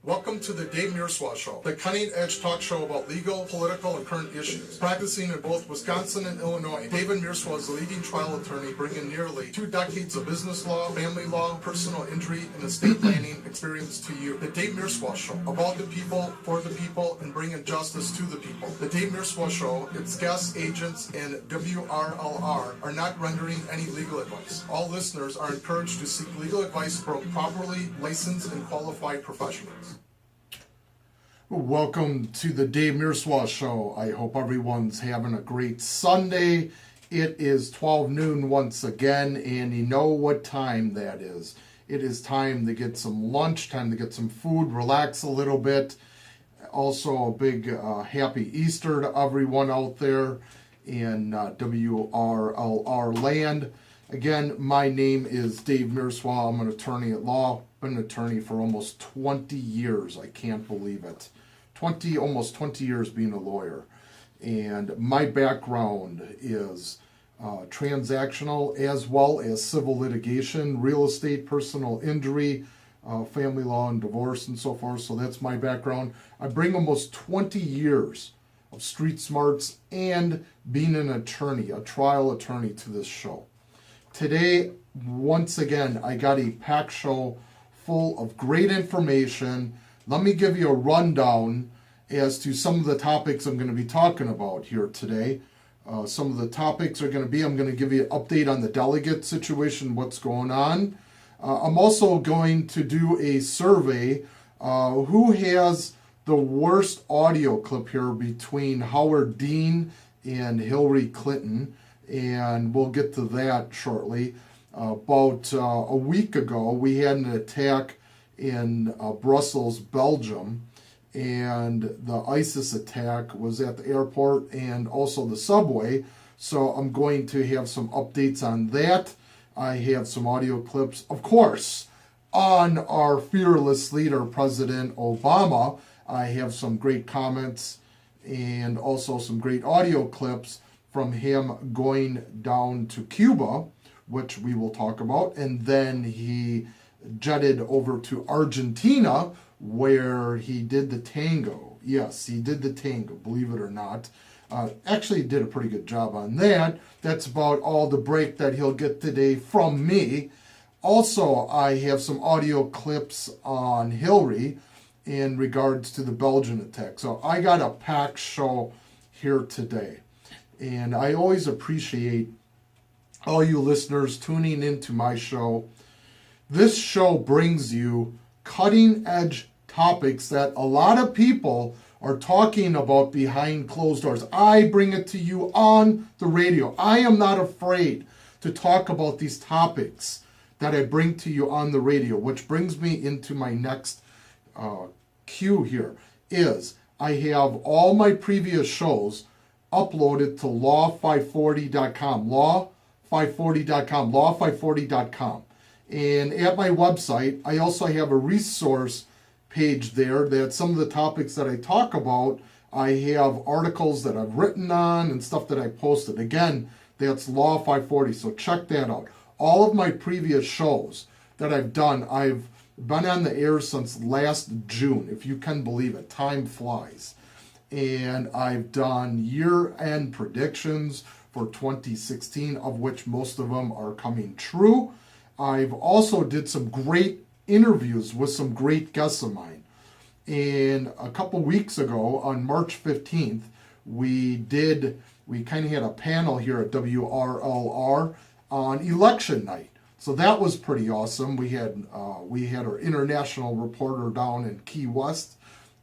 Welcome to the Dave Mierswa Show, the cutting-edge talk show about legal, political, and current issues. Practicing in both Wisconsin and Illinois, David Mierswa is a leading trial attorney bringing nearly 2 decades of business law, family law, personal injury, and estate planning experience to you. The Dave Mierswa Show, about the people, for the people, and bringing justice to the people. The Dave Mierswa Show, its guests, agents, and WRLR are not rendering any legal advice. All listeners are encouraged to seek legal advice from properly licensed and qualified professionals. Welcome to the Dave Mierswa Show. I hope everyone's having a great Sunday. It is 12 noon once again, and you know what time that is. It is time to get some lunch, time to get some food, relax a little bit. Also, a big happy Easter to everyone out there in WRLR land. Again, my name is Dave Mierswa. I'm an attorney at law. Been an attorney for almost 20 years. I can't believe it. Almost 20 years being a lawyer. And my background is transactional as well as civil litigation, real estate, personal injury, family law and divorce and so forth. So that's my background. I bring almost 20 years of street smarts and being an attorney, a trial attorney, to this show. Today, once again, I got a packed show full of great information. Let me give you a rundown as to some of the topics I'm going to be talking about here today. Some of the topics are going to be, I'm going to give you an update on the delegate situation, what's going on. I'm also going to do a survey. Who has the worst audio clip here between Howard Dean and Hillary Clinton? And we'll get to that shortly. About a week ago, we had an attack in Brussels, Belgium, and the ISIS attack was at the airport and also the subway. So I'm going to have some updates on that. I have some audio clips, of course, on our fearless leader, President Obama. I have some great comments and also some great audio clips from him going down to Cuba, which we will talk about, and then he jetted over to Argentina, where he did the tango. Yes, he did the tango, believe it or not. Actually did a pretty good job on that. That's about all the break that he'll get today from me. Also, I have some audio clips on Hillary in regards to the Belgian attack. So I got a packed show here today. And I always appreciate all you listeners tuning into my show. This show brings you cutting-edge topics that a lot of people are talking about behind closed doors. I bring it to you on the radio. I am not afraid to talk about these topics that I bring to you on the radio, which brings me into my next cue here, is I have all my previous shows uploaded to law540.com, law540.com, law540.com. And at my website, I also have a resource page there that some of the topics that I talk about, I have articles that I've written on and stuff that I posted. Again, that's Law 540, so check that out. All of my previous shows that I've done, I've been on the air since last June, if you can believe it. Time flies. And I've done year-end predictions for 2016, of which most of them are coming true. I've also did some great interviews with some great guests of mine. And a couple weeks ago, on March 15th, we kind of had a panel here at WRLR on election night. So that was pretty awesome. We had our international reporter down in Key West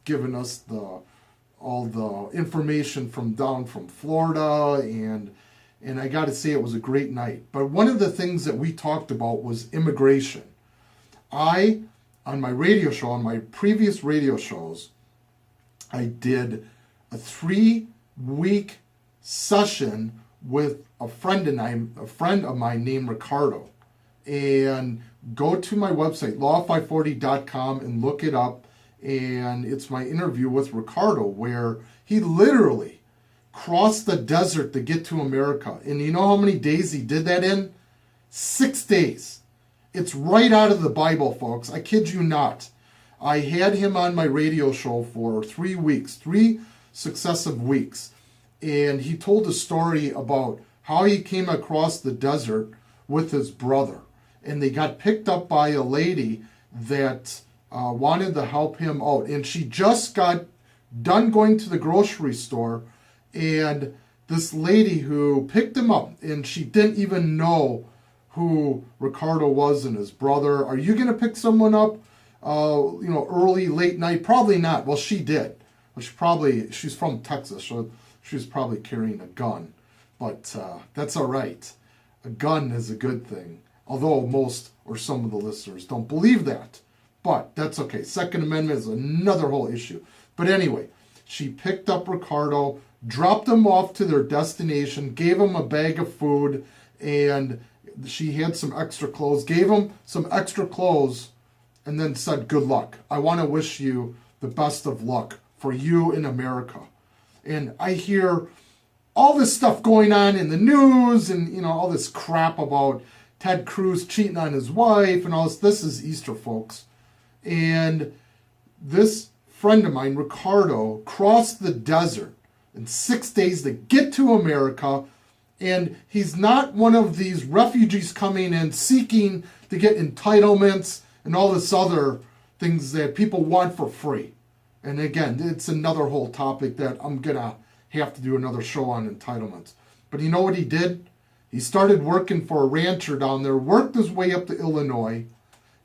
giving us all the information from Florida, and I got to say it was a great night. But one of the things that we talked about was immigration. On my radio show, on my previous radio shows, I did a 3-week session with a friend of mine named Ricardo. And go to my website, law540.com, and look it up. And it's my interview with Ricardo, where he literally crossed the desert to get to America. And you know how many days he did that in? 6 days. It's right out of the Bible, folks. I kid you not. I had him on my radio show for 3 weeks, 3 successive weeks. And he told a story about how he came across the desert with his brother. And they got picked up by a lady that wanted to help him out. And she just got done going to the grocery store. And this lady who picked him up, and she didn't even know who Ricardo was and his brother. Are you going to pick someone up, early, late night? Probably not. Well, she did. She's from Texas, so she was probably carrying a gun. But that's all right. A gun is a good thing. Although most or some of the listeners don't believe that. But that's okay. Second Amendment is another whole issue. But anyway, she picked up Ricardo, dropped him off to their destination, gave him a bag of food, and she had some extra clothes, gave him some extra clothes, and then said, good luck. I want to wish you the best of luck for you in America. And I hear all this stuff going on in the news and, all this crap about Ted Cruz cheating on his wife and all this. This is Easter, folks. And this friend of mine, Ricardo, crossed the desert in 6 days to get to America. And he's not one of these refugees coming in seeking to get entitlements and all this other things that people want for free. And again, it's another whole topic that I'm going to have to do another show on, entitlements. But you know what he did? He started working for a rancher down there, worked his way up to Illinois,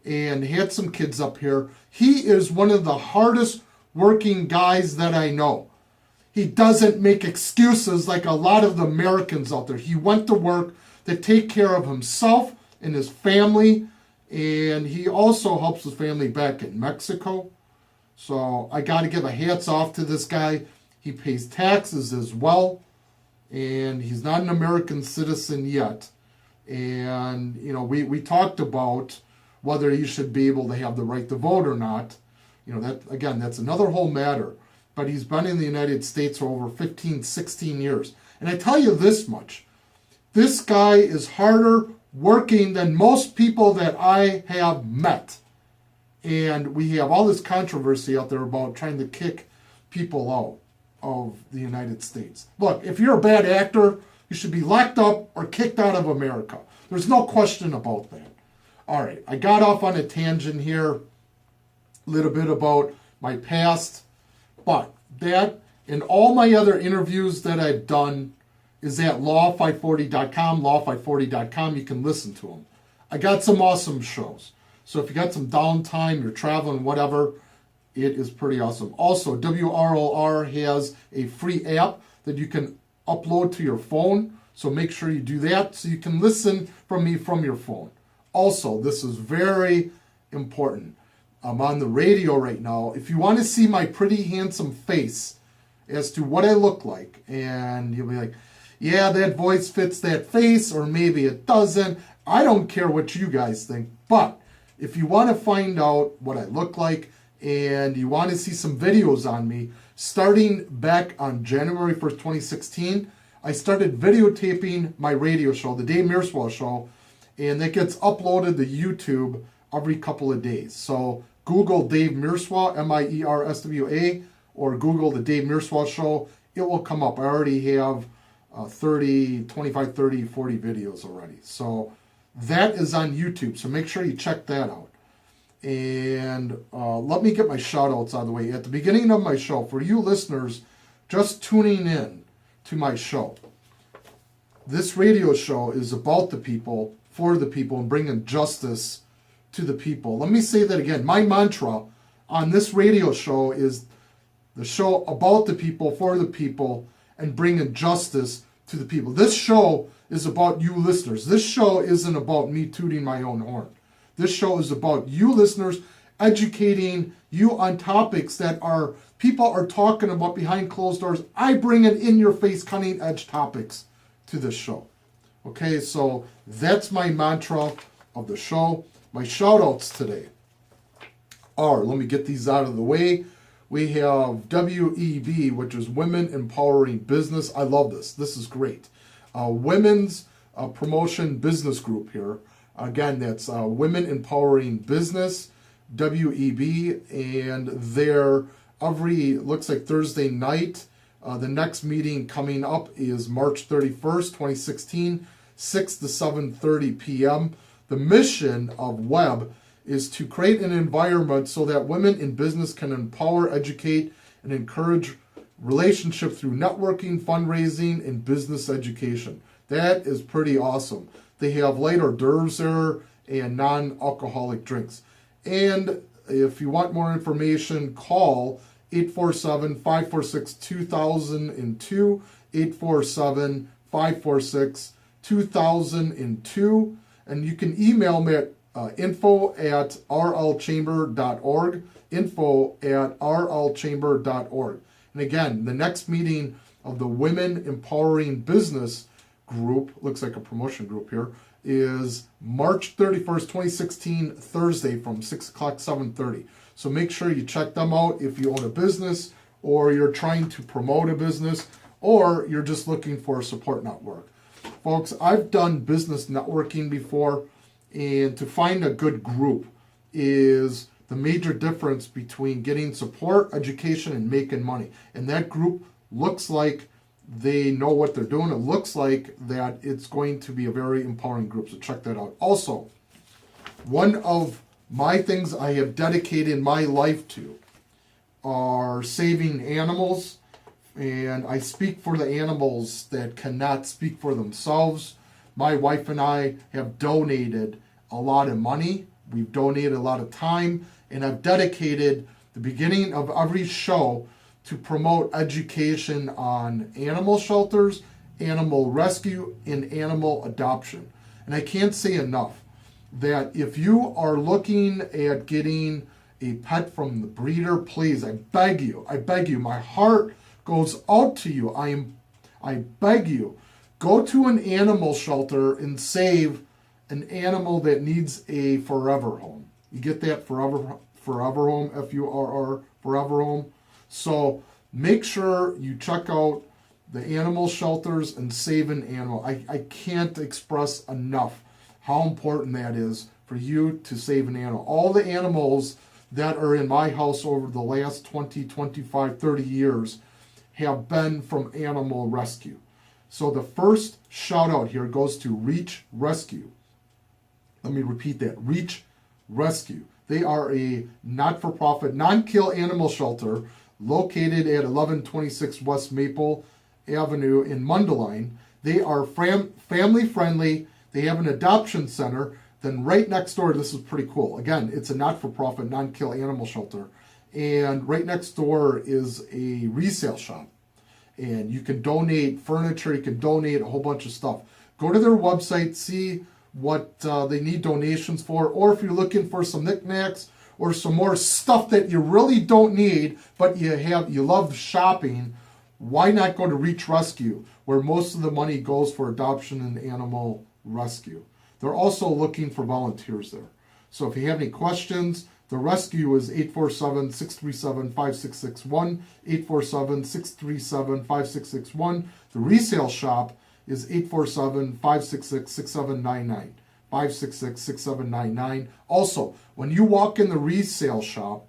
and had some kids up here. He is one of the hardest working guys that I know. He doesn't make excuses like a lot of the Americans out there. He went to work to take care of himself and his family, and he also helps his family back in Mexico. So I got to give a hats off to this guy. He pays taxes as well, and he's not an American citizen yet. And, we talked about whether he should be able to have the right to vote or not. That's another whole matter. But he's been in the United States for over 15, 16 years. And I tell you this much, this guy is harder working than most people that I have met. And we have all this controversy out there about trying to kick people out of the United States. Look, if you're a bad actor, you should be locked up or kicked out of America. There's no question about that. All right, I got off on a tangent here, a little bit about my past, but that and all my other interviews that I've done is at law540.com, law540.com. You can listen to them. I got some awesome shows. So if you got some downtime, you're traveling, whatever, it is pretty awesome. Also, WRLR has a free app that you can upload to your phone. So make sure you do that so you can listen from me from your phone. Also, this is very important. I'm on the radio right now. If you want to see my pretty handsome face as to what I look like, and you'll be like, yeah, that voice fits that face, or maybe it doesn't. I don't care what you guys think. But if you want to find out what I look like and you want to see some videos on me, starting back on January 1st, 2016, I started videotaping my radio show, the Dave Mierswa Show, and that gets uploaded to YouTube every couple of days. So Google Dave Mierswa, Mierswa, or Google the Dave Mierswa Show. It will come up. I already have 25, 30, 40 videos already. So that is on YouTube. So make sure you check that out. And let me get my shout outs out of the way. At the beginning of my show, for you listeners just tuning in to my show, this radio show is about the people, for the people, and bringing justice to the people. Let me say that again. My mantra on this radio show is the show about the people, for the people, and bringing justice to the people. This show is about you listeners. This show isn't about me tooting my own horn. This show is about you listeners, educating you on topics that people are talking about behind closed doors. I bring in your face, cutting edge topics to this show. Okay, so that's my mantra of the show. My shout outs today are, let me get these out of the way. We have WEB, which is Women Empowering Business. I love this. This is great. Women's Promotion Business Group here. Again, that's Women Empowering Business. WEB, and they're looks like Thursday night. The next meeting coming up is March 31st, 2016, 6 to 7:30 p.m. The mission of WEB is to create an environment so that women in business can empower, educate, and encourage relationships through networking, fundraising, and business education. That is pretty awesome. They have light hors d'oeuvres there and non-alcoholic drinks. And if you want more information, call 847-546-2002, 847-546-2002. And you can email me at info@rlchamber.org, info@rlchamber.org. And again, the next meeting of the Women Empowering Business group, looks like a promotion group here, is March 31st, 2016, Thursday from 6 o'clock, 7:30. So make sure you check them out if you own a business, or you're trying to promote a business, or you're just looking for a support network. Folks, I've done business networking before, and to find a good group is the major difference between getting support, education, and making money. And that group looks like they know what they're doing. It looks like that it's going to be a very empowering group, so check that out. Also, one of my things I have dedicated my life to are saving animals, and I speak for the animals that cannot speak for themselves. My wife and I have donated a lot of money. We've donated a lot of time, and I've dedicated the beginning of every show to promote education on animal shelters, animal rescue, and animal adoption. And I can't say enough that if you are looking at getting a pet from the breeder, please, I beg you, my heart goes out to you. I beg you, go to an animal shelter and save an animal that needs a forever home. You get that forever home, FURR, forever home. So make sure you check out the animal shelters and save an animal. I can't express enough how important that is for you to save an animal. All the animals that are in my house over the last 20, 25, 30 years have been from animal rescue. So the first shout out here goes to Reach Rescue. Let me repeat that, Reach Rescue. They are a not-for-profit, non-kill animal shelter located at 1126 West Maple Avenue in Mundelein. They are family-friendly. They have an adoption center. Then right next door, this is pretty cool. Again, it's a not-for-profit, non-kill animal shelter. And right next door is a resale shop. And you can donate furniture. You can donate a whole bunch of stuff. Go to their website, see what they need donations for. Or if you're looking for some knickknacks or some more stuff that you really don't need, but you love shopping, why not go to Reach Rescue, where most of the money goes for adoption and animal rescue. They're also looking for volunteers there. So if you have any questions, the rescue is 847-637-5661, 847-637-5661. The resale shop is 847-566-6799, 566-6799. Also, when you walk in the resale shop,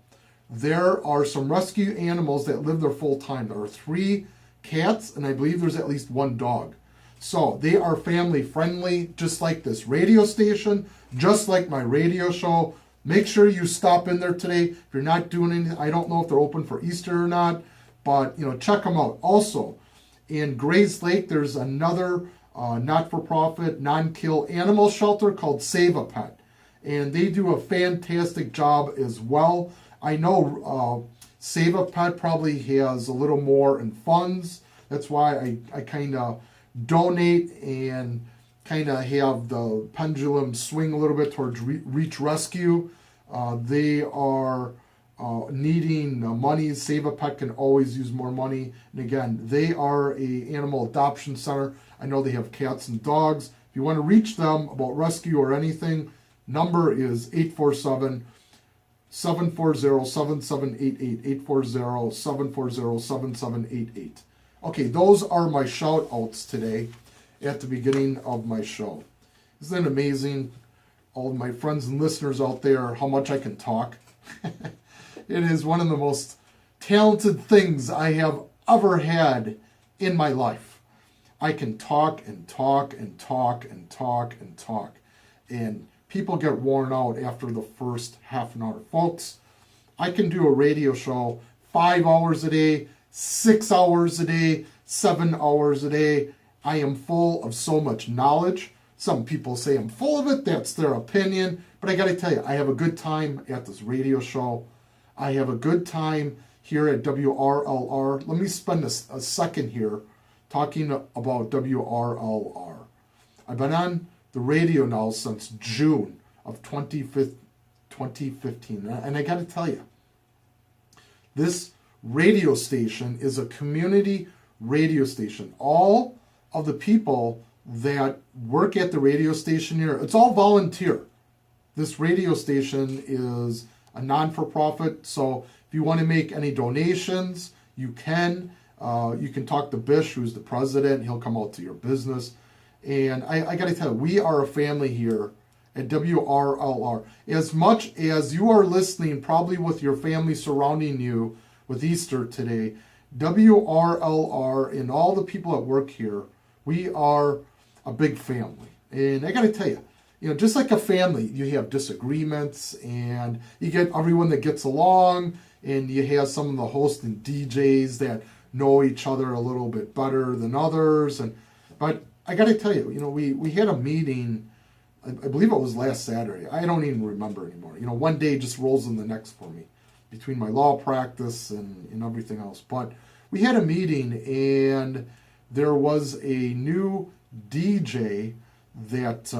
there are some rescue animals that live there full time. There are 3 cats, and I believe there's at least 1 dog. So they are family friendly, just like this radio station, just like my radio show. Make sure you stop in there today. If you're not doing anything, I don't know if they're open for Easter or not, but check them out. Also, in Grays Lake, there's another not-for-profit, non-kill animal shelter called Save a Pet, and they do a fantastic job as well. I know Save a Pet probably has a little more in funds. That's why I kind of donate and kind of have the pendulum swing a little bit towards Reach Rescue. They are needing money. Save a Pet can always use more money. And again, they are a animal adoption center. I know they have cats and dogs. If you want to reach them about rescue or anything, number is 847-740-7788, 840-740-7788. Okay, those are my shout outs today at the beginning of my show. Isn't it amazing, all of my friends and listeners out there, how much I can talk? It is one of the most talented things I have ever had in my life. I can talk and talk and talk and talk and talk. And people get worn out after the first half an hour. Folks, I can do a radio show 5 hours a day, 6 hours a day, 7 hours a day. I am full of so much knowledge. Some people say I'm full of it. That's their opinion. But I got to tell you, I have a good time at this radio show. I have a good time here at WRLR. Let me spend a second here talking about WRLR. I've been on the radio now since June of 2015. And I got to tell you, this radio station is a community radio station. All of the people that work at the radio station here, it's all volunteer. This radio station is a non-for-profit, so if you want to make any donations, you can. You can talk to Bish, who's the president. He'll come out to your business. And I got to tell you, we are a family here at WRLR. As much as you are listening, probably with your family surrounding you with Easter today, WRLR and all the people that work here, we are a big family. And I got to tell you, just like a family, you have disagreements and you get everyone that gets along, and you have some of the hosts and DJs that know each other a little bit better than others. But I got to tell you, we had a meeting, I believe it was last Saturday. I don't even remember anymore. One day just rolls in the next for me between my law practice and everything else. But we had a meeting, and there was a new DJ that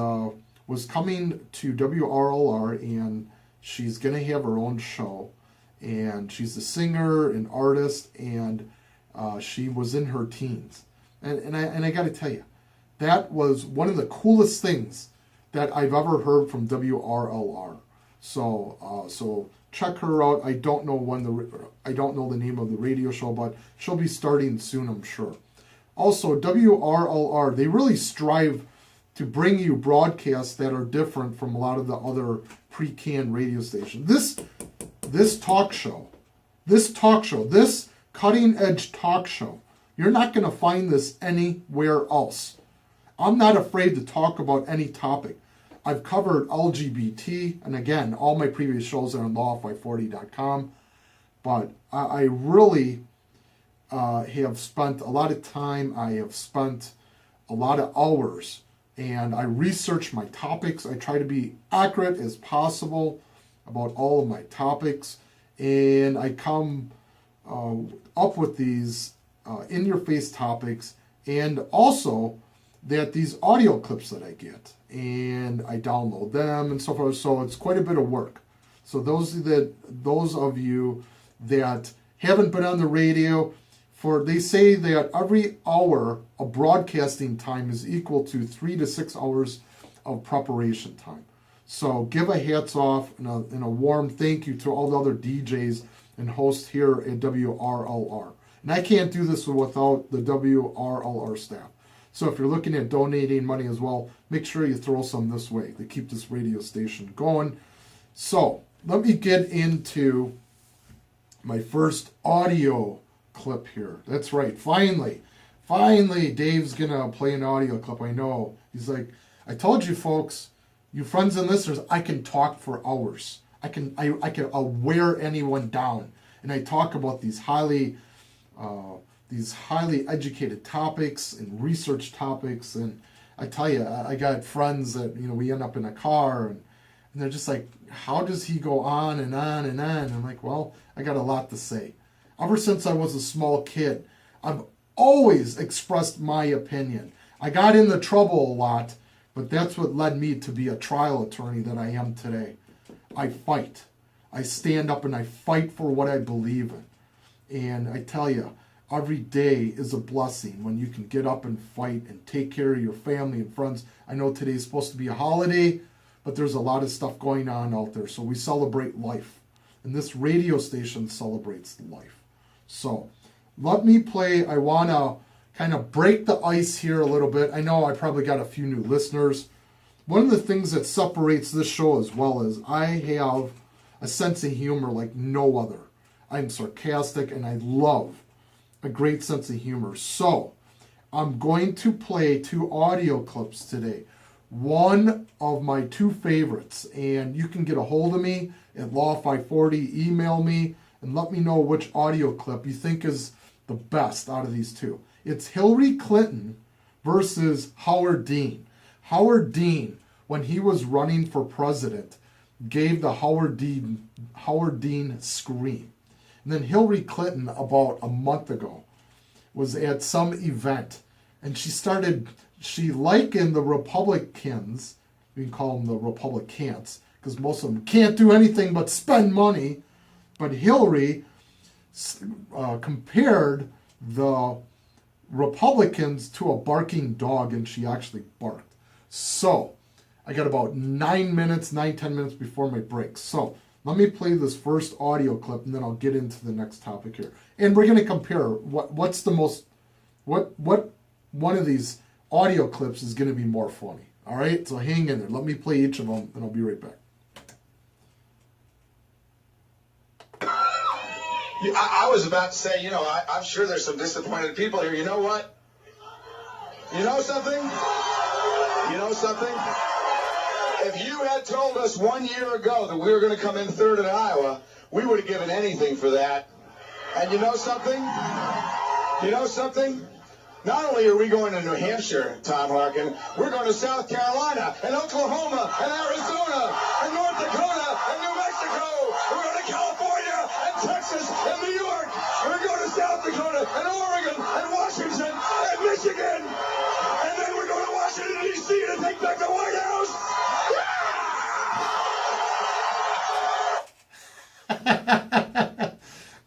was coming to WRLR, and she's going to have her own show. And she's a singer, an artist, and she was in her teens. And I got to tell you, that was one of the coolest things that I've ever heard from WRLR. So check her out. I don't know the name of the radio show, but she'll be starting soon, I'm sure. Also, WRLR, they really strive to bring you broadcasts that are different from a lot of the other pre-canned radio stations. This talk show, this cutting-edge talk show, you're not going to find this anywhere else. I'm not afraid to talk about any topic. I've covered LGBT, and again, all my previous shows are on law540.com, but I really have spent a lot of time, I have spent a lot of hours, and I research my topics. I try to be accurate as possible about all of my topics, and I come up with these in-your-face topics, and also that these audio clips that I get, and I download them and so forth. So it's quite a bit of work. So those of you that haven't been on the radio, they say that every hour of broadcasting time is equal to 3 to 6 hours of preparation time. So give a hats off and a warm thank you to all the other DJs and hosts here at WRLR. And I can't do this without the WRLR staff. So if you're looking at donating money as well, make sure you throw some this way to keep this radio station going. So let me get into my first audio clip here. That's right. Finally, Dave's going to play an audio clip. I know. He's like, I told you folks, you friends and listeners, I can talk for hours. I'll wear anyone down. And I talk about these highly educated topics and research topics. And I tell you, I got friends that, we end up in a car and they're just like, how does he go on and on and on? And I'm like, well, I got a lot to say. Ever since I was a small kid, I've always expressed my opinion. I got into trouble a lot, but that's what led me to be a trial attorney that I am today. I fight. I stand up and I fight for what I believe in. And I tell you, every day is a blessing when you can get up and fight and take care of your family and friends. I know today's supposed to be a holiday, but there's a lot of stuff going on out there. So we celebrate life. And this radio station celebrates life. So let me play. I want to kind of break the ice here a little bit. I know I probably got a few new listeners. One of the things that separates this show as well is I have a sense of humor like no other. I'm sarcastic and I love a great sense of humor. So I'm going to play 2 audio clips today. One of my 2 favorites, and you can get a hold of me at Law540, email me, and let me know which audio clip you think is the best out of these 2. It's Hillary Clinton versus Howard Dean. Howard Dean, when he was running for president, gave the Howard Dean scream. And then Hillary Clinton, about a month ago, was at some event, and she likened the Republicans, we can call them the Republicans, because most of them can't do anything but spend money, but Hillary compared the Republicans to a barking dog, and she actually barked. So, I got about 10 minutes before my break. So, let me play this first audio clip, and then I'll get into the next topic here. And we're going to compare what one of these audio clips is going to be more funny. All right, so hang in there. Let me play each of them, and I'll be right back. I was about to say, I'm sure there's some disappointed people here. You know what? You know something? You know something? If you had told us 1 year ago that we were going to come in third in Iowa, we would have given anything for that. And you know something? You know something? Not only are we going to New Hampshire, Tom Harkin, we're going to South Carolina and Oklahoma and Arizona and North Dakota and New Mexico. We're going to California and Texas and New York. We're going to South Dakota and Oregon and Washington and Michigan. And then we're going to Washington, D.C. to take back the White House.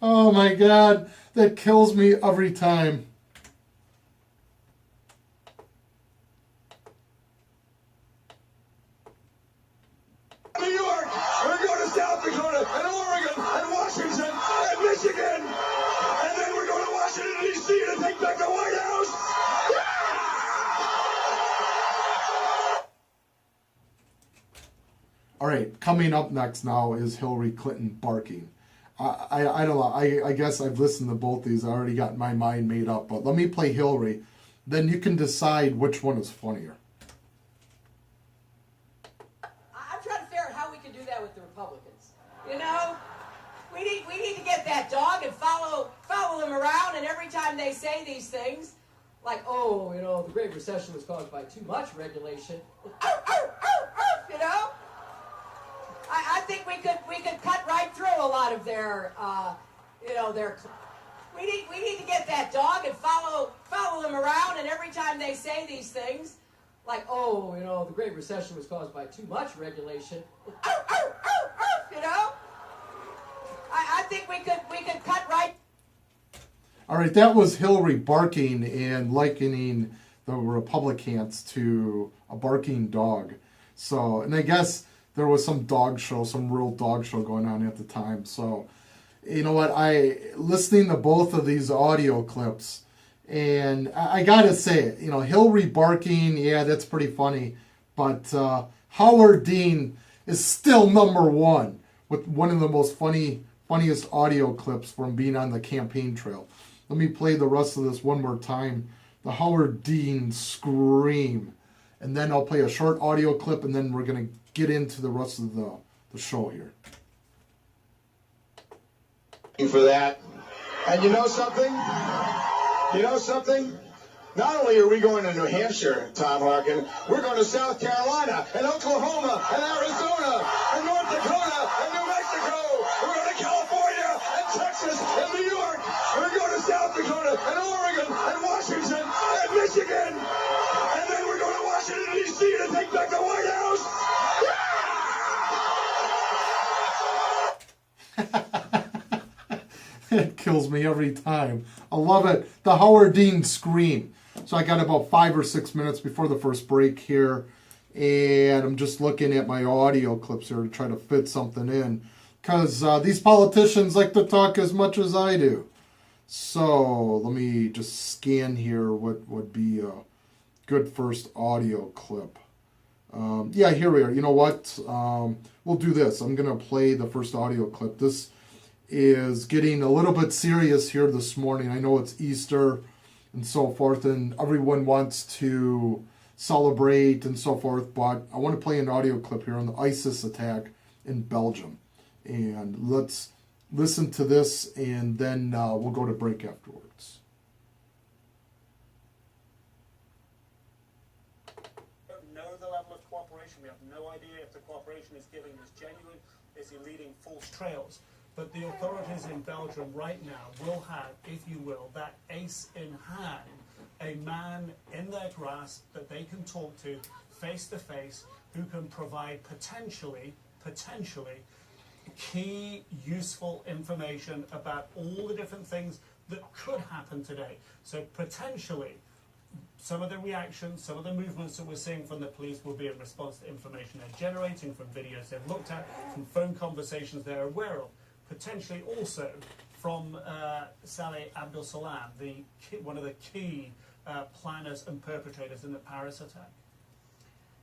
Oh my God, that kills me every time. New York, we're going to South Dakota and Oregon and Washington and Michigan. And then we're going to Washington, D.C. to take back the White House. All right, coming up next now is Hillary Clinton barking. I don't know. I guess I've listened to both these. I already got my mind made up. But let me play Hillary. Then you can decide which one is funnier. I'm trying to figure out how we can do that with the Republicans. You know, we need to get that dog and follow them around. And every time they say these things, like, oh, the Great Recession was caused by too much regulation. You know. I think we could cut right through a lot of their, their. We need to get that dog and follow them around, and every time they say these things, like, oh, the Great Recession was caused by too much regulation. You know, I think we could cut right. All right, that was Hillary barking and likening the Republicans to a barking dog. So, and I guess there was some real dog show going on at the time. So, you know what, listening to both of these audio clips, and I gotta say it, Hillary barking, yeah, that's pretty funny, but Howard Dean is still #1 with one of the most funniest audio clips from being on the campaign trail. Let me play the rest of this one more time. The Howard Dean scream. And then I'll play a short audio clip, and then we're going to get into the rest of the show here. For that. And you know something? You know something? Not only are we going to New Hampshire, Tom Harkin, we're going to South Carolina and Oklahoma and Arizona and North Dakota and New Mexico. We're going to California and Texas and New York. We're going to South Dakota and Oregon and Washington and Michigan. And then we're going to Washington, D.C. to take back the White House. It kills me every time. I love it. The Howard Dean scream. So I got about 5 or 6 minutes before the first break here. And I'm just looking at my audio clips here to try to fit something in. Because these politicians like to talk as much as I do. So let me just scan here what would be a good first audio clip. Yeah, here we are. You know what? We'll do this. I'm going to play the first audio clip. This is getting a little bit serious here this morning. I know it's Easter and so forth, and everyone wants to celebrate and so forth, but I want to play an audio clip here on the ISIS attack in Belgium. And let's listen to this, and then we'll go to break afterwards. Know the level of cooperation. We have no idea if the cooperation is giving is genuine, is he leading false trails. But the authorities in Belgium right now will have, if you will, that ace in hand, a man in their grasp that they can talk to face, who can provide potentially key, useful information about all the different things that could happen today. So potentially, some of the reactions, some of the movements that we're seeing from the police will be in response to information they're generating from videos they've looked at, from phone conversations they're aware of. Potentially also from Saleh Abdel Salam, one of the key planners and perpetrators in the Paris attack.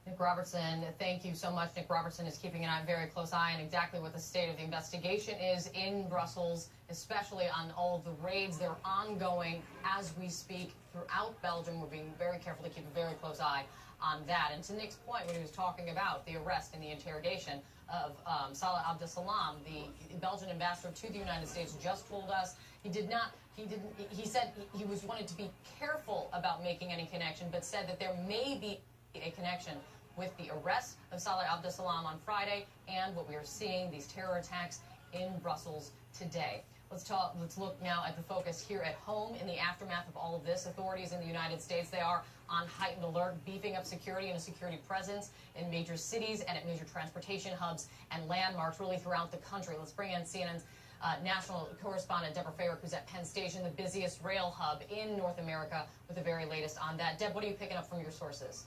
Nick Robertson, thank you so much. Nick Robertson is keeping an very close eye on exactly what the state of the investigation is in Brussels, especially on all of the raids. They're ongoing as we speak throughout Belgium. We're being very careful to keep a very close eye on that. And to Nick's point, when he was talking about the arrest and the interrogation of Saleh Abdel Salam, the Belgian ambassador to the United States just told us he said he was wanted to be careful about making any connection, but said that there may be a connection with the arrest of Saleh Abdel Salam on Friday and what we are seeing, these terror attacks in Brussels today. Let's look now at the focus here at home in the aftermath of all of this. Authorities in the United States, they are on heightened alert, beefing up security and a security presence in major cities and at major transportation hubs and landmarks really throughout the country. Let's bring in CNN's national correspondent Deborah Farrick, who's at Penn Station, the busiest rail hub in North America, with the very latest on that. Deb, what are you picking up from your sources?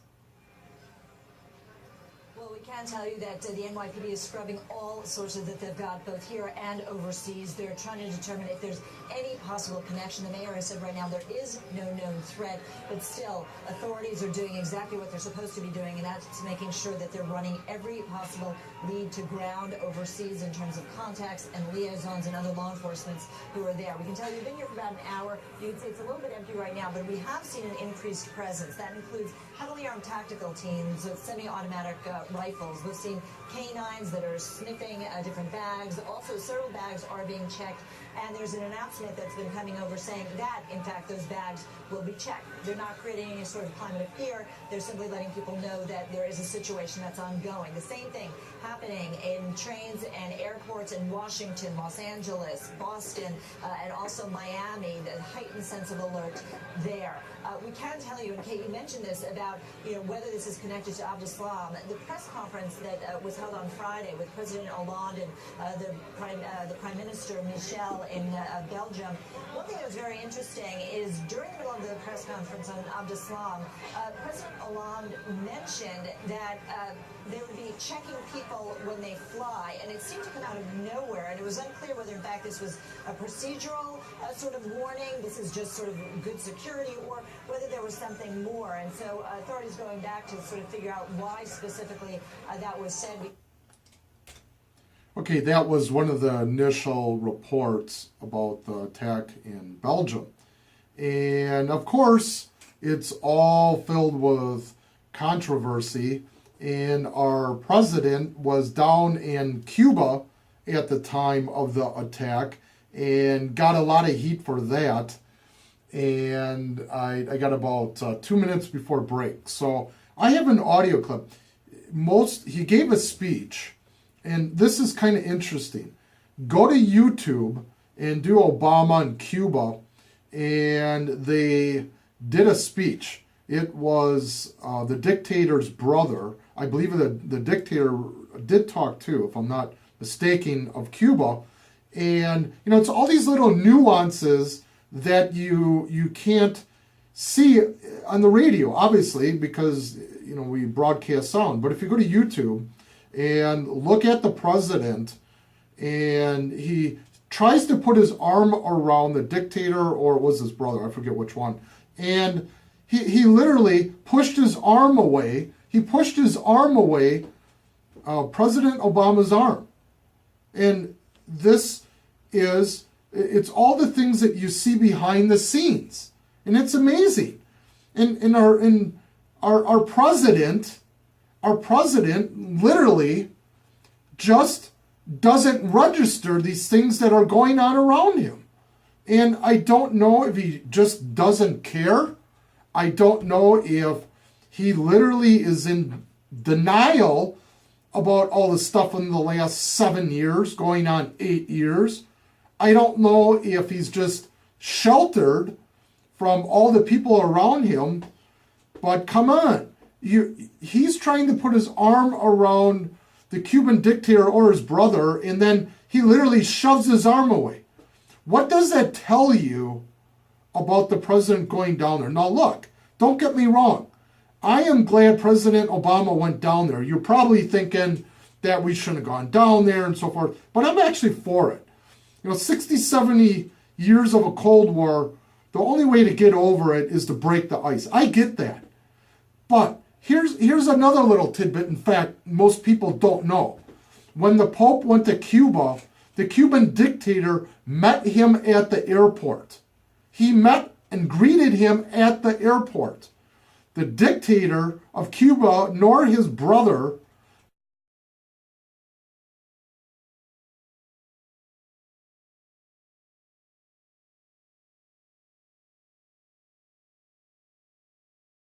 Well, we can tell you that the NYPD is scrubbing all sources that they've got, both here and overseas. They're trying to determine if there's any possible connection. The mayor has said right now there is no known threat, but still, authorities are doing exactly what they're supposed to be doing, and that's making sure that they're running every possible lead to ground overseas in terms of contacts and liaisons and other law enforcements who are there. We can tell you, we've been here for about an hour. You can see it's a little bit empty right now, but we have seen an increased presence. That includes heavily armed tactical teams with semi-automatic rifles. We've seen canines that are sniffing different bags. Also, several bags are being checked. And there's an announcement that's been coming over saying that, in fact, those bags will be checked. They're not creating any sort of climate of fear. They're simply letting people know that there is a situation that's ongoing. The same thing happening in trains and airports in Washington, Los Angeles, Boston, and also Miami, the heightened sense of alert there. We can tell you, and Kate, you mentioned this, about whether this is connected to Abdel Salam. The press conference that was held on Friday with President Hollande and the Prime Minister Michel in Belgium. One thing that was very interesting is during the middle of the press conference on Abdel Salam, President Hollande mentioned that they would be checking people when they fly, and it seemed to come out of nowhere, and it was unclear whether in fact this was a procedural sort of warning, this is just sort of good security, or whether there was something more. And so authorities going back to sort of figure out why specifically that was said. Okay, that was one of the initial reports about the attack in Belgium. And of course, it's all filled with controversy. And our president was down in Cuba at the time of the attack and got a lot of heat for that. And I got about 2 minutes before break. So I have an audio clip. He gave a speech. And this is kind of interesting. Go to YouTube and do Obama in Cuba, and they did a speech. It was the dictator's brother. I believe the dictator did talk too, if I'm not mistaken, of Cuba. And, it's all these little nuances that you can't see on the radio, obviously, because, we broadcast sound. But if you go to YouTube and look at the president, and he tries to put his arm around the dictator, or it was his brother, I forget which one, and he literally pushed his arm away. he pushed his arm away, President Obama's arm. And it's all the things that you see behind the scenes. And it's amazing. And our president literally just doesn't register these things that are going on around him. And I don't know if he just doesn't care. I don't know if he literally is in denial about all the stuff in the last 7 years, going on 8 years. I don't know if he's just sheltered from all the people around him. But come on, he's trying to put his arm around the Cuban dictator or his brother, and then he literally shoves his arm away. What does that tell you about the president going down there? Now look, don't get me wrong. I am glad President Obama went down there. You're probably thinking that we shouldn't have gone down there and so forth, but I'm actually for it. 60, 70 years of a Cold War, the only way to get over it is to break the ice. I get that. But here's another little tidbit, in fact, most people don't know. When the Pope went to Cuba, the Cuban dictator met him at the airport. He met and greeted him at the airport. The dictator of Cuba nor his brother